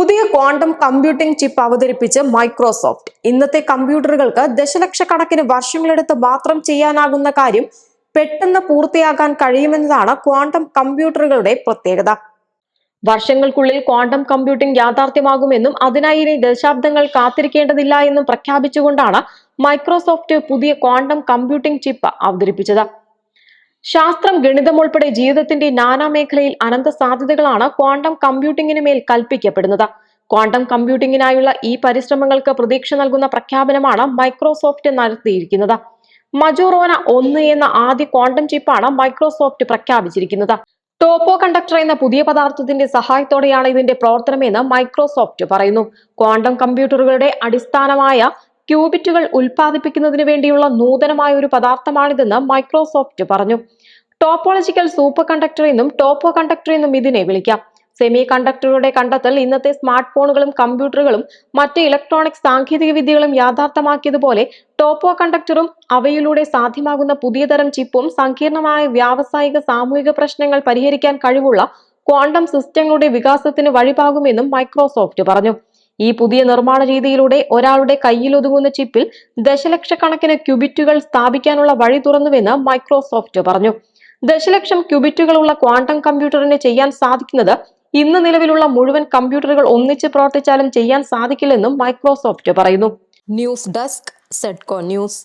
പുതിയ quantum computing chip അവതരിപ്പിച്ച് Microsoft. ഇന്നത്തെ കമ്പ്യൂട്ടറുകൾക്ക് ദശലക്ഷക്കണക്കിന് വർഷങ്ങളെടുത്ത് മാത്രം ചെയ്യാനാകുന്ന കാര്യം പെട്ടെന്ന് പൂർത്തിയാക്കാൻ കഴിയുമെന്നതാണ് ക്വാണ്ടം കമ്പ്യൂട്ടറുകളുടെ പ്രത്യേകത. വർഷങ്ങൾക്കുള്ളിൽ ക്വാണ്ടം കമ്പ്യൂട്ടിംഗ് യാഥാർത്ഥ്യമാകുമെന്നും അതിനായി ഇനി ദശാബ്ദങ്ങൾ കാത്തിരിക്കേണ്ടതില്ല എന്നും പ്രഖ്യാപിച്ചുകൊണ്ടാണ് മൈക്രോസോഫ്റ്റ് പുതിയ ക്വാണ്ടം കമ്പ്യൂട്ടിംഗ് ചിപ്പ് അവതരിപ്പിച്ചത്. ശാസ്ത്രം, ഗണിതം ഉൾപ്പെടെ ജീവിതത്തിന്റെ നാനാമേഖലയിൽ അനന്ത സാധ്യതകളാണ് ക്വാണ്ടം കമ്പ്യൂട്ടിംഗിന് മേൽ കൽപ്പിക്കപ്പെടുന്നത്. ക്വാണ്ടം കമ്പ്യൂട്ടിംഗിനായുള്ള ഈ പരിശ്രമങ്ങൾക്ക് പ്രതീക്ഷ നൽകുന്ന പ്രഖ്യാപനമാണ് മൈക്രോസോഫ്റ്റ് നടത്തിയിരിക്കുന്നത്. മജോറോന 1 എന്ന ആദ്യ ക്വാണ്ടം ചിപ്പാണ് മൈക്രോസോഫ്റ്റ് പ്രഖ്യാപിച്ചിരിക്കുന്നത്. ടോപ്പോ കണ്ടക്ടർ എന്ന പുതിയ പദാർത്ഥത്തിന്റെ സഹായത്തോടെയാണ് ഇതിന്റെ പ്രവർത്തനമെന്ന് മൈക്രോസോഫ്റ്റ് പറയുന്നു. ക്വാണ്ടം കമ്പ്യൂട്ടറുകളുടെ അടിസ്ഥാനമായ ക്യൂബിറ്റുകൾ ഉൽപ്പാദിപ്പിക്കുന്നതിന് വേണ്ടിയുള്ള നൂതനമായ ഒരു പദാർത്ഥമാണിതെന്ന് മൈക്രോസോഫ്റ്റ് പറഞ്ഞു. ടോപ്പോളജിക്കൽ സൂപ്പർ കണ്ടക്ടർ എന്നും ടോപ്പോ കണ്ടക്ടർ എന്നും ഇതിനെ വിളിക്കാം. സെമി കണ്ടക്ടറുകളുടെ കണ്ടെത്തൽ ഇന്നത്തെ സ്മാർട്ട് ഫോണുകളും കമ്പ്യൂട്ടറുകളും മറ്റ് ഇലക്ട്രോണിക് സാങ്കേതിക വിദ്യകളും യാഥാർത്ഥ്യമാക്കിയതുപോലെ ടോപ്പോ കണ്ടക്ടറും അവയിലൂടെ സാധ്യമാകുന്ന പുതിയ തരം ചിപ്പും സങ്കീർണമായ വ്യാവസായിക സാമൂഹിക പ്രശ്നങ്ങൾ പരിഹരിക്കാൻ കഴിവുള്ള ക്വാണ്ടം സിസ്റ്റങ്ങളുടെ വികാസത്തിന് വഴിപാകുമെന്നും മൈക്രോസോഫ്റ്റ് പറഞ്ഞു. ഈ പുതിയ നിർമ്മാണ രീതിയിലൂടെ ഒരാളുടെ കയ്യിലൊതുങ്ങുന്ന ചിപ്പിൽ ദശലക്ഷക്കണക്കിന് ക്യൂബിറ്റുകൾ സ്ഥാപിക്കാനുള്ള വഴി തുറന്നുവെന്ന് മൈക്രോസോഫ്റ്റ് പറഞ്ഞു. ദശലക്ഷം ക്യൂബിറ്റുകളുള്ള ക്വാണ്ടം കമ്പ്യൂട്ടറിന് ചെയ്യാൻ സാധിക്കുന്നത് ഇന്ന് നിലവിലുള്ള മുഴുവൻ കമ്പ്യൂട്ടറുകൾ ഒന്നിച്ച് പ്രവർത്തിച്ചാലും ചെയ്യാൻ സാധിക്കില്ലെന്നും മൈക്രോസോഫ്റ്റ് പറയുന്നു. ന്യൂസ് ഡെസ്ക്, സെഡ്കോ ന്യൂസ്.